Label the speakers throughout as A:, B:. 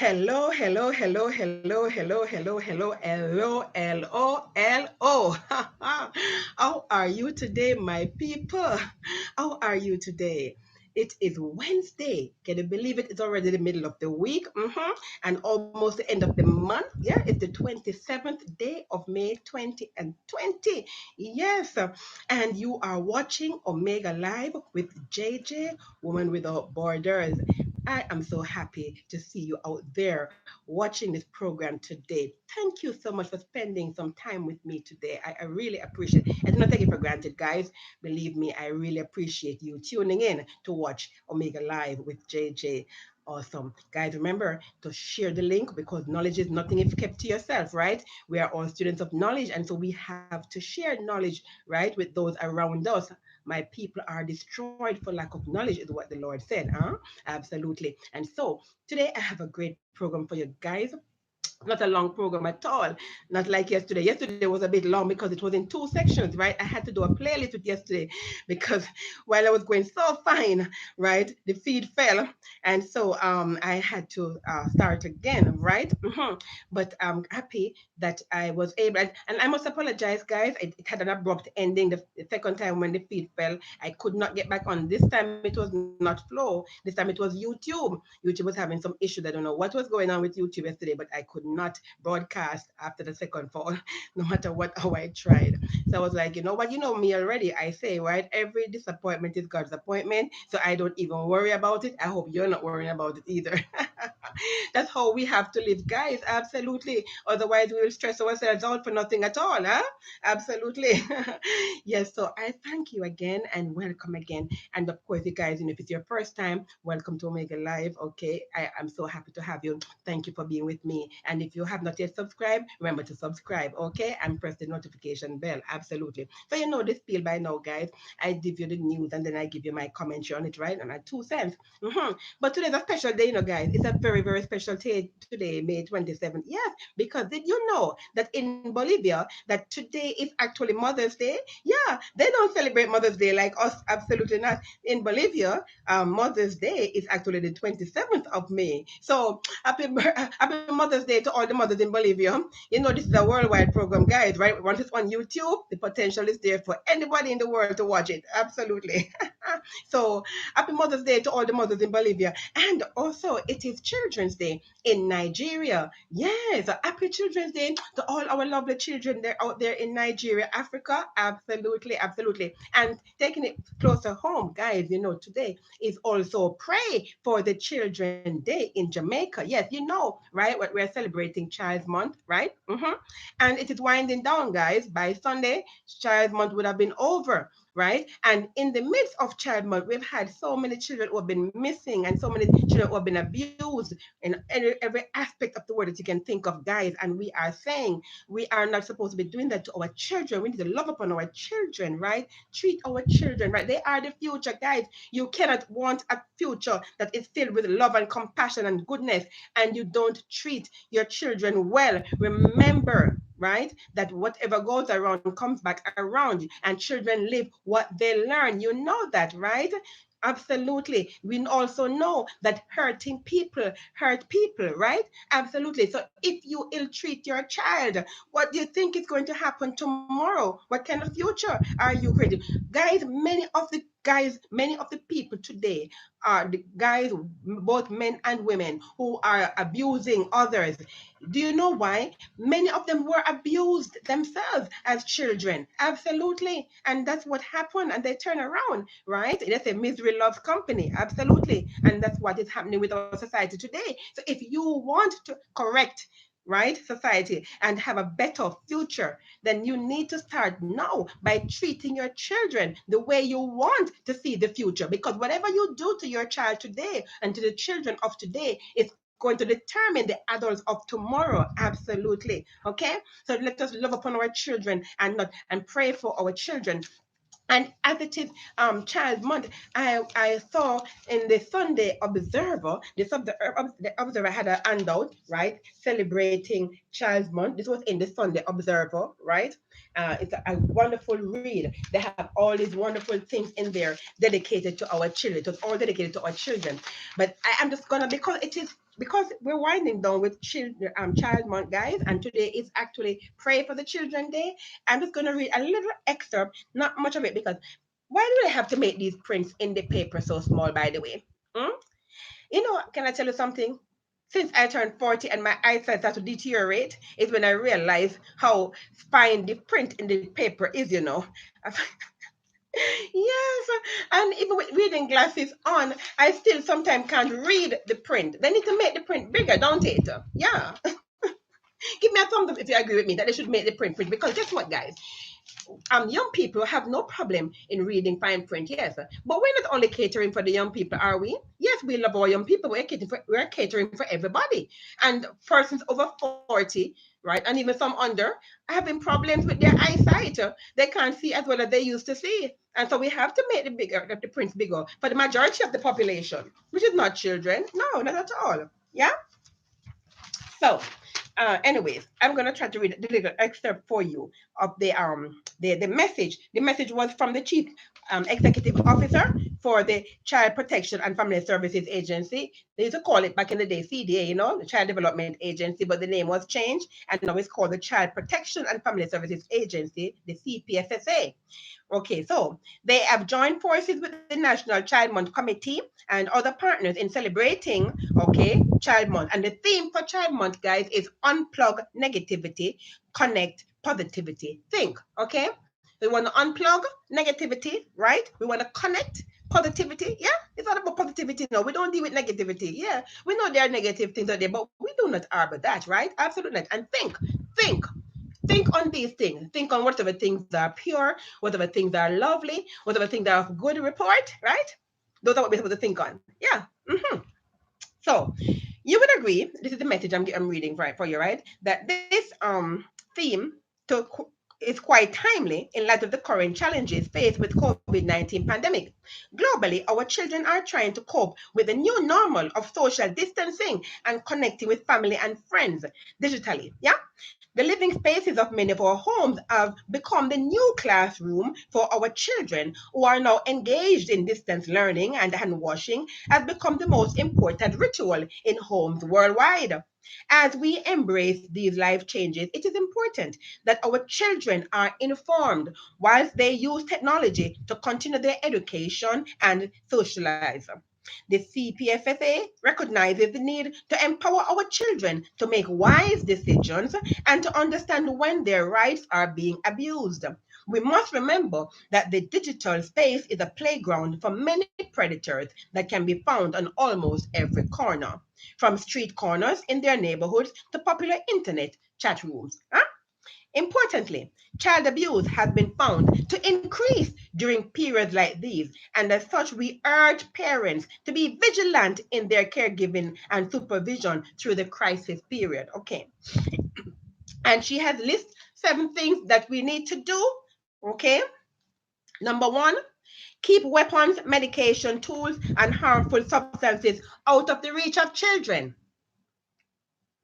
A: Hello, hello, hello, hello, hello, hello, hello, hello, L-O-L-O. How are you today, my people? How are you today? It is Wednesday. Can you believe it? It's already the middle of the week, and almost the end of the month. Yeah, it's the 27th day of May 2020. Yes, and you are watching Omega Live with JJ, Woman Without Borders. I am so happy to see you out there watching this program today. Thank you so much for spending some time with me today. I really appreciate it. I do not take it for granted, guys. Believe me, I really appreciate you tuning in to watch Omega Live with JJ. Awesome. Guys, remember to share the link because knowledge is nothing if kept to yourself, right? We are all students of knowledge, and so we have to share knowledge, right, with those around us. My people are destroyed for lack of knowledge, is what the Lord said, huh? Absolutely. And so today I have a great program for you guys, not a long program at all. Not like yesterday. Yesterday was a bit long because it was in two sections, right? I had to do a playlist with yesterday because while I was going so fine, right, the feed fell, and so I had to start again, right? But I'm happy that I was able, and I must apologize, guys. It had an abrupt ending the second time when the feed fell. I could not get back on. This time it was not Flow. This time it was YouTube. YouTube was having some issues. I don't know what was going on with YouTube yesterday, but I could not broadcast after the second fall, no matter what how I tried. So I was like, you know what, you know me already. I say, right, every disappointment is God's appointment. So I don't even worry about it. I hope you're not worrying about it either. That's how we have to live, guys. Absolutely. Otherwise, we will stress ourselves out for nothing at all, huh? Absolutely. Yes. So I thank you again and welcome again. And of course, you guys, if it's your first time, welcome to Omega Live. Okay. I am so happy to have you. Thank you for being with me. And if you have not yet subscribed, remember to subscribe. Okay. And press the notification bell. Absolutely. So you know this spiel by now, guys. I give you the news and then I give you my commentary on it, right? And my 2 cents. But today's a special day, guys. It's a very, very special day today, May 27th. Yes, because did you know that in Bolivia, that today is actually Mother's Day? Yeah, they don't celebrate Mother's Day like us. Absolutely not. In Bolivia, Mother's Day is actually the 27th of May. So happy Mother's Day to all the mothers in Bolivia. This is a worldwide program, guys, right? Once it's on YouTube, the potential is there for anybody in the world to watch it. Absolutely. So happy Mother's Day to all the mothers in Bolivia. And also, it is Children's Day in Nigeria. Yes, happy Children's Day to all our lovely children there out there in Nigeria, Africa. Absolutely, absolutely. And taking it closer home, guys, today is also Pray for the Children Day in Jamaica. Yes, right? What we're celebrating Child's Month, right? And it is winding down, guys. By Sunday, Child's Month would have been over, right? And in the midst of child month, we've had so many children who have been missing and so many children who have been abused in every aspect of the word that you can think of, guys. And we are saying we are not supposed to be doing that to our children. We need to love upon our children, right? Treat our children, right? They are the future, guys. You cannot want a future that is filled with love and compassion and goodness, and you don't treat your children well. Remember, right? That whatever goes around comes back around, and children live what they learn. You know that, right? Absolutely. We also know that hurting people hurt people, right? Absolutely. So if you ill treat your child, what do you think is going to happen tomorrow? What kind of future are you creating? Many of the people today are the guys, both men and women, who are abusing others. Do you know why? Many of them were abused themselves as children. Absolutely. And that's what happened. And they turn around, right? They say misery loves company. Absolutely. And that's what is happening with our society today. So if you want to correct, right, society and have a better future, then you need to start now by treating your children the way you want to see the future. Because whatever you do to your child today and to the children of today is going to determine the adults of tomorrow. Absolutely. Okay. So let us love upon our children and pray for our children. And as it is Child Month, I saw in the Sunday Observer, the Observer had a handout, right, celebrating Child Month. This was in the Sunday Observer, right? It's a wonderful read. They have all these wonderful things in there dedicated to our children. It was all dedicated to our children. But I am just gonna, because because we're winding down with children, Child Month, guys, and today is actually Pray for the Children Day. I'm just going to read a little excerpt, not much of it, because why do they have to make these prints in the paper so small, by the way? Hmm? You know, can I tell you something? Since I turned 40 and my eyesight started to deteriorate, is when I realized how fine the print in the paper is, you know. Yes, and even with reading glasses on, I still sometimes can't read the print. They need to make the print bigger, don't it? Yeah. Give me a thumbs up if you agree with me that they should make the print big, because guess what, guys? Young people have no problem in reading fine print, yes. But we're not only catering for the young people, are we? Yes, we love our young people. We're catering for everybody. And persons over 40, right, and even some under, are having problems with their eyesight. They can't see as well as they used to see. And so we have to make the prints bigger for the majority of the population, which is not children. No, not at all. Yeah. So, anyways, I'm gonna try to read the little excerpt for you of the message. The message was from the chief executive officer for the Child Protection and Family Services Agency. They used to call it back in the day CDA, you know, the Child Development Agency, but the name was changed, and now it's called the Child Protection and Family Services Agency, the CPFSA. Okay, so they have joined forces with the National Child Month Committee and other partners in celebrating, okay, Child Month. And the theme for Child Month, guys, is unplug negativity, connect positivity. Think, okay? We want to unplug negativity, right? We want to connect positivity. Yeah, it's not about positivity. No, we don't deal with negativity. Yeah, we know there are negative things out there, but we do not harbor that, right? Absolutely not. And think, think on these things. Think on whatever things are pure, whatever things are lovely, whatever things are of good report, right? Those are what we're supposed to think on. Yeah. So you would agree, this is the message I'm reading for you, right? That this theme to, is quite timely in light of the current challenges faced with COVID-19 pandemic. Globally, our children are trying to cope with the new normal of social distancing and connecting with family and friends digitally. Yeah. The living spaces of many of our homes have become the new classroom for our children who are now engaged in distance learning, and hand washing has become the most important ritual in homes worldwide. As we embrace these life changes, it is important that our children are informed whilst they use technology to continue their education and socialize. The CPFSA recognizes the need to empower our children to make wise decisions and to understand when their rights are being abused. We must remember that the digital space is a playground for many predators that can be found on almost every corner, from street corners in their neighborhoods to popular internet chat rooms. Huh? Importantly, child abuse has been found to increase during periods like these, and as such, we urge parents to be vigilant in their caregiving and supervision through the crisis period. Okay. And she has listed 7 things that we need to do. Okay. Number one, keep weapons, medication, tools, and harmful substances out of the reach of children.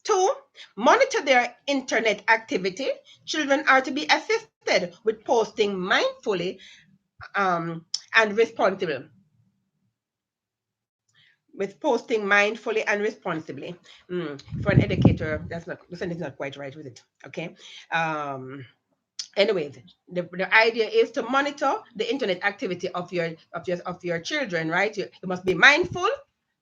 A: Two, monitor their internet activity. Children are to be assisted with posting mindfully and responsible. With posting mindfully and responsibly. For an educator, the sentence is not quite right with it. Okay. Anyways, the idea is to monitor the internet activity of your children, right? You must be mindful,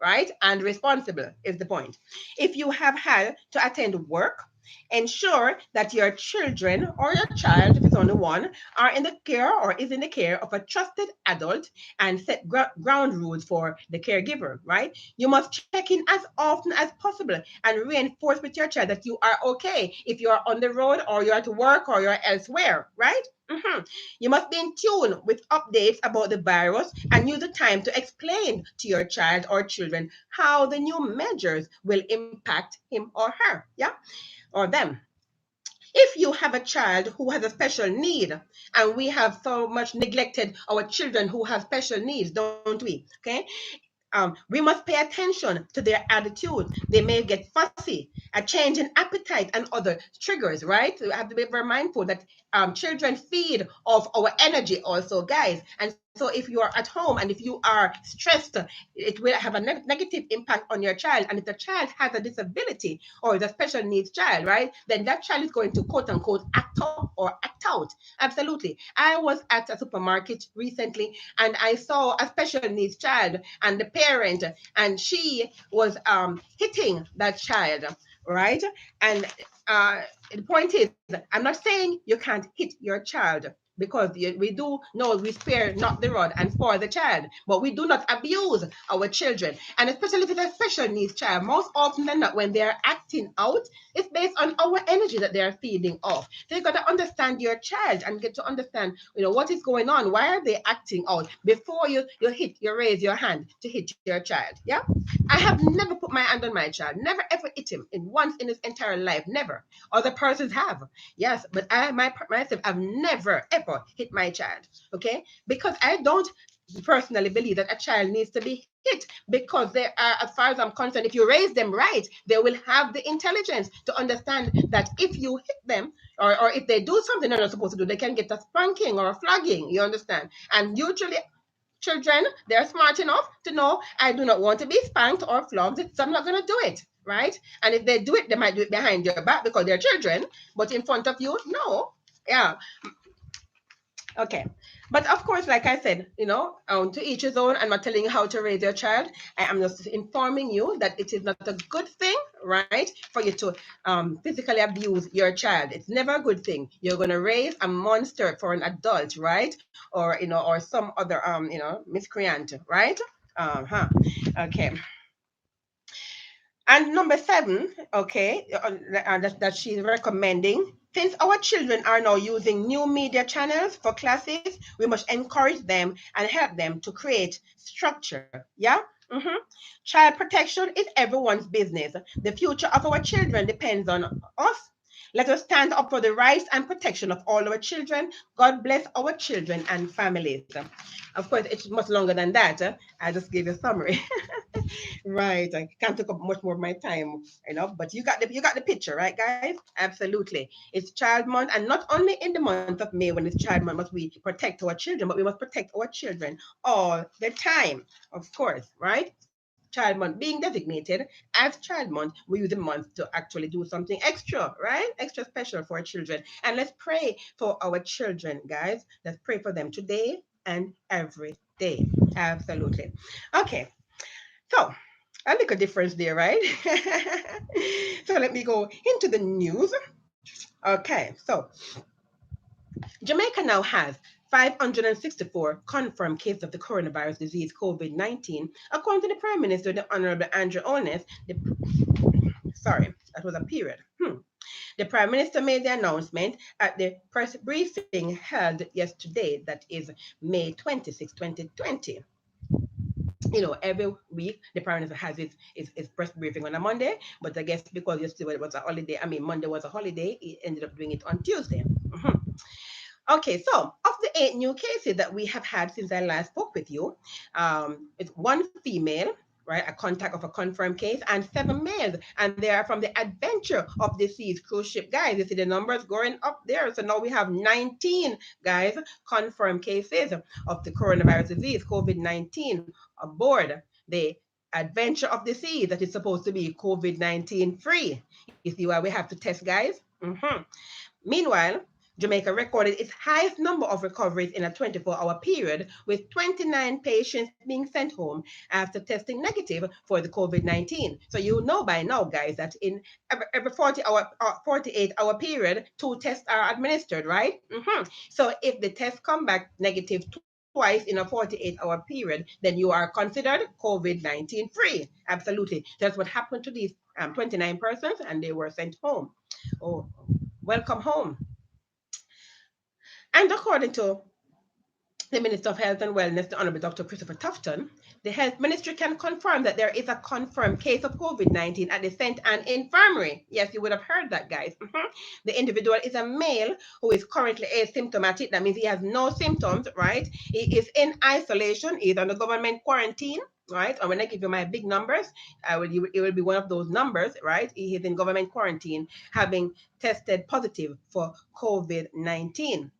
A: right, and responsible is the point. If you have had to attend work, ensure that your children or your child, if it's only one, are in the care or is in the care of a trusted adult, and set ground rules for the caregiver, right? You must check in as often as possible and reinforce with your child that you are okay if you are on the road or you're at work or you're elsewhere, right? You must be in tune with updates about the virus and use the time to explain to your child or children how the new measures will impact him or her, yeah, or them. If you have a child who has a special need, and we have so much neglected our children who have special needs, don't we? Okay. We must pay attention to their attitude. They may get fussy, a change in appetite, and other triggers, right? So we have to be very mindful that children feed off our energy also, guys. And so if you are at home and if you are stressed, it will have a negative impact on your child. And if the child has a disability or is a special needs child, right, then that child is going to quote unquote act up or act out. Absolutely. I was at a supermarket recently and I saw a special needs child and the parent, and she was hitting that child, right? And the point is, I'm not saying you can't hit your child, because we do know we spare not the rod and spoil the child, but we do not abuse our children. And especially if it's a special needs child, most often than not, when they're acting out, it's based on our energy that they're feeding off. So you got to understand your child and get to understand, what is going on. Why are they acting out? Before you raise your hand to hit your child. Yeah. I have never put my hand on my child, never ever hit him in once in his entire life, never. Other persons have, yes, but myself, I've never ever hit my child, okay? Because I don't personally believe that a child needs to be hit, because they are, as far as I'm concerned, if you raise them right, they will have the intelligence to understand that if you hit them, or if they do something they're not supposed to do, they can get a spanking or a flogging, you understand? And usually children, they're smart enough to know I do not want to be spanked or flogged, so I'm not going to do it, right? And if they do it, they might do it behind your back because they're children, but in front of you, no. Yeah. Okay. But of course, like I said, to each his own. I'm not telling you how to raise your child. I am just informing you that it is not a good thing, right, for you to physically abuse your child. It's never a good thing. You're going to raise a monster for an adult, right? Or some other, miscreant, right? Uh-huh. Okay. And number 7, okay, that she's recommending, since our children are now using new media channels for classes, we must encourage them and help them to create structure. Yeah? Mm-hmm. Child protection is everyone's business. The future of our children depends on us. Let us stand up for the rights and protection of all our children. God bless our children and families. Of course, it's much longer than that. I just gave a summary. Right. I can't take up much more of my time, but you got the picture, right, guys? Absolutely. It's Child Month, and not only in the month of May when it's Child Month must we protect our children, but we must protect our children all the time, of course, right? Child Month being designated as Child Month, we use the month to actually do something extra, right? Extra special for our children. And let's pray for our children, guys. Let's pray for them today and every day. Absolutely. Okay. So, a little difference there, right? So let me go into the news. Okay, so Jamaica now has 564 confirmed cases of the coronavirus disease COVID-19, according to the Prime Minister, the Honorable Andrew Holness. Sorry, that was a period. The Prime Minister made the announcement at the press briefing held yesterday, that is May 26, 2020. Every week the Prime Minister has his press briefing on a Monday, but I guess because yesterday it was a holiday, Monday was a holiday, he ended up doing it on Tuesday. Okay, so of the 8 new cases that we have had since I last spoke with you, it's 1 female, right, a contact of a confirmed case, and 7 males, and they are from the Adventure of the Seas cruise ship. Guys, you see the numbers going up there. So now we have 19, guys, confirmed cases of the coronavirus disease, COVID-19, aboard the Adventure of the Seas that is supposed to be COVID-19 free. You see why we have to test, guys? Meanwhile, Jamaica recorded its highest number of recoveries in a 24-hour period, with 29 patients being sent home after testing negative for the COVID-19. So you know by now, guys, that in every 48-hour period, 2 tests are administered, right? So if the tests come back negative twice in a 48-hour period, then you are considered COVID-19 free. Absolutely. That's what happened to these 29 persons, and they were sent home. Oh, welcome home. And according to the Minister of Health and Wellness, the Honorable Dr. Christopher Tufton, the Health Ministry can confirm that there is a confirmed case of COVID-19 at the St. Anne Infirmary. Yes, you would have heard that, guys. The individual is a male who is currently asymptomatic. That means he has no symptoms, right? He is in isolation. He's on the government quarantine, right? And when I give you my big numbers, it will be one of those numbers, right? He is in government quarantine, having tested positive for COVID-19.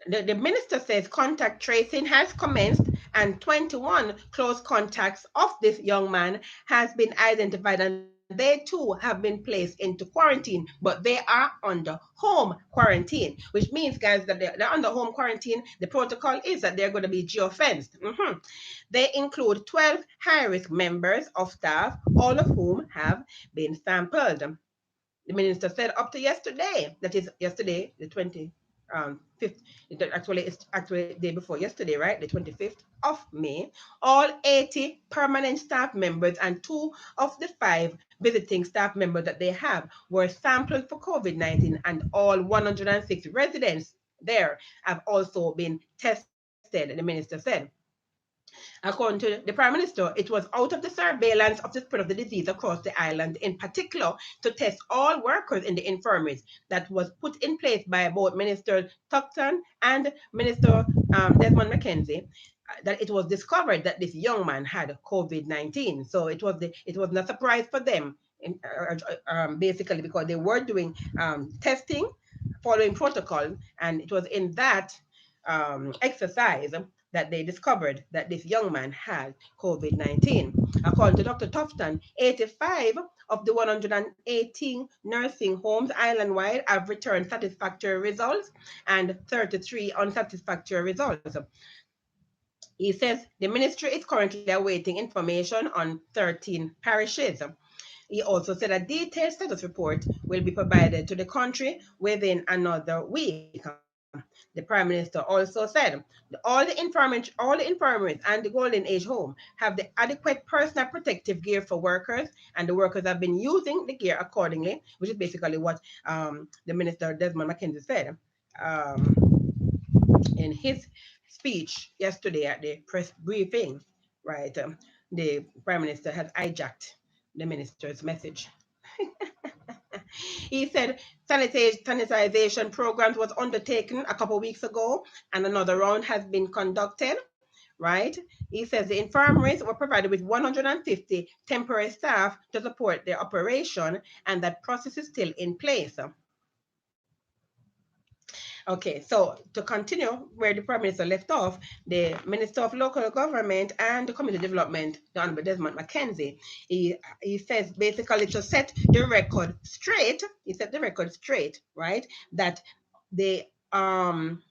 A: the minister says contact tracing has commenced and 21 close contacts of this young man has been identified, and they too have been placed into quarantine, but they are under home quarantine, which means, guys, that they're under home quarantine. The protocol is that they're going to be geofenced. They include 12 high-risk members of staff, all of whom have been sampled. The minister said up to yesterday, that is yesterday, the 25th, it's actually the day before yesterday, right? The 25th of May, all 80 permanent staff members and 2 of the 5 visiting staff members that they have were sampled for COVID-19, and all 106 residents there have also been tested, the minister said. According to the Prime Minister, it was out of the surveillance of the spread of the disease across the island, in particular, to test all workers in the infirmaries, that was put in place by both Minister Tufton and Minister Desmond McKenzie, that it was discovered that this young man had COVID-19. So it was not a surprise for them, basically, because they were doing testing, following protocol, and it was in that exercise that they discovered that this young man had COVID-19. According to Dr. Tufton, 85 of the 118 nursing homes island-wide have returned satisfactory results and 33 unsatisfactory results. He says the ministry is currently awaiting information on 13 parishes. He also said a detailed status report will be provided to the country within another week. The Prime Minister also said all the infirmaries and the Golden Age home have the adequate personal protective gear for workers, and the workers have been using the gear accordingly, which is basically what the Minister Desmond McKenzie said in his speech yesterday at the press briefing. Right, the Prime Minister has hijacked the minister's message. He said sanitization programs was undertaken a couple of weeks ago, and another round has been conducted. Right? He says the infirmaries were provided with 150 temporary staff to support their operation, and that process is still in place. Okay, so to continue where the Prime Minister left off, the Minister of Local Government and Community Development, the Honorable Desmond McKenzie, he says basically to set the record straight, right, that the um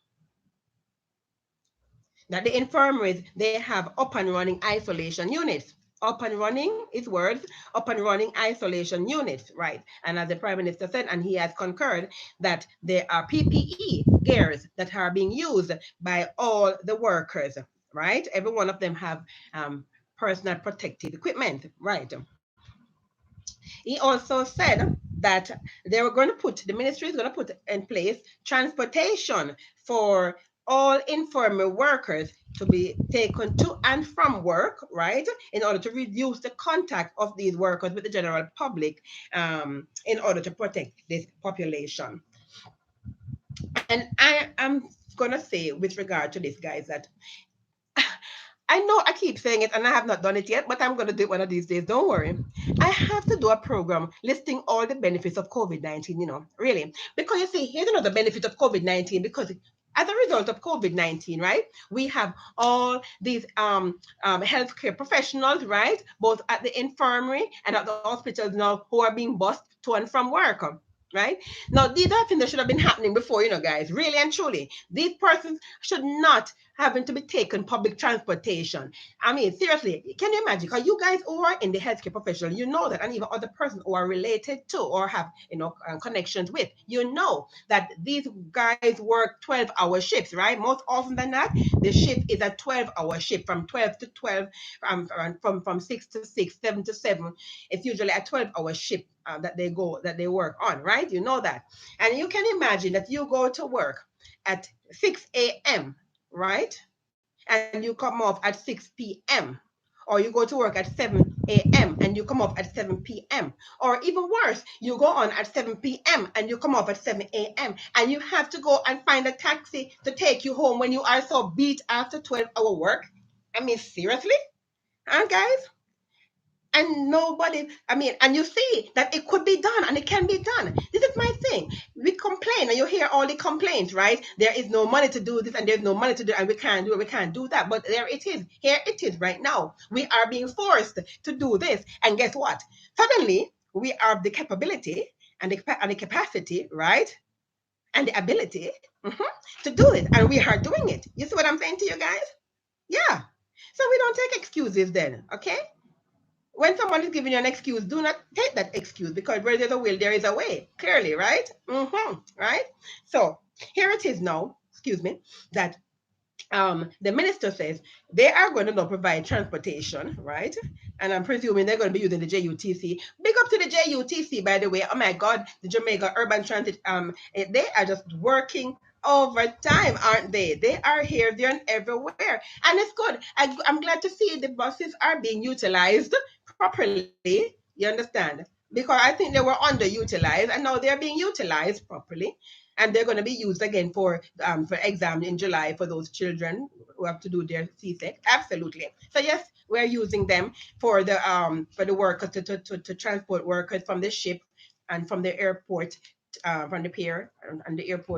A: that the infirmaries, they have up and running isolation units. Up and running is words, up and running isolation units, right? And as the Prime Minister said, and he has concurred, that there are PPE gears that are being used by all the workers, right? Every one of them have personal protective equipment, right? He also said that the ministry is going to put in place transportation for all informal workers to be taken to and from work, right, in order to reduce the contact of these workers with the general public, in order to protect this population. And I am going to say with regard to this, guys, that I know I keep saying it and I have not done it yet, but I'm going to do it one of these days. Don't worry. I have to do a program listing all the benefits of COVID-19, really. Because you see, here's another benefit of COVID-19, because as a result of COVID-19, right, we have all these healthcare professionals, right, both at the infirmary and at the hospitals now, who are being bussed to and from work. Right now, these are things that should have been happening before, guys, really and truly. These persons should not having to be taken public transportation. I mean, seriously, can you imagine? Because you guys who are in the healthcare profession, you know that, and even other persons who are related to or have connections with, that these guys work 12-hour shifts, right? Most often than not, the shift is a 12-hour shift from 12 to 12, from 6 to 6, 7 to 7. It's usually a 12-hour shift that they work on, right? You know that. And you can imagine that you go to work at 6 a.m., right? And you come off at 6 p.m. Or you go to work at 7 a.m. and you come off at 7 p.m. Or even worse, you go on at 7 p.m. and you come off at 7 a.m. And you have to go and find a taxi to take you home when you are so beat after 12-hour work. I mean, seriously? Huh, guys? And nobody, I mean, and you see that it could be done and it can be done. This is my thing. We complain and you hear all the complaints, right? There is no money to do this and there's no money to do and we can't do it, we can't do that. But there it is. Here it is right now. We are being forced to do this. And guess what? Suddenly we have the capability and the capacity, right? And the ability, mhm, to do it. And we are doing it. You see what I'm saying to you guys? Yeah. So we don't take excuses then, okay? When someone is giving you an excuse, do not take that excuse because where there's a will, there is a way. Clearly, right? Right? So here it is now, excuse me, that the minister says they are going to now provide transportation, right? And I'm presuming they're going to be using the JUTC. Big up to the JUTC, by the way. Oh my God, the Jamaica Urban Transit, they are just working overtime, aren't they? They are here, there, and everywhere. And it's good. I'm glad to see the buses are being utilized properly. You understand? Because I think they were underutilized and now they're being utilized properly and they're going to be used again for exam in July for those children who have to do their CSEC. Absolutely. So yes, we're using them for the workers to transport workers from the ship and from the airport, from the pier and the airport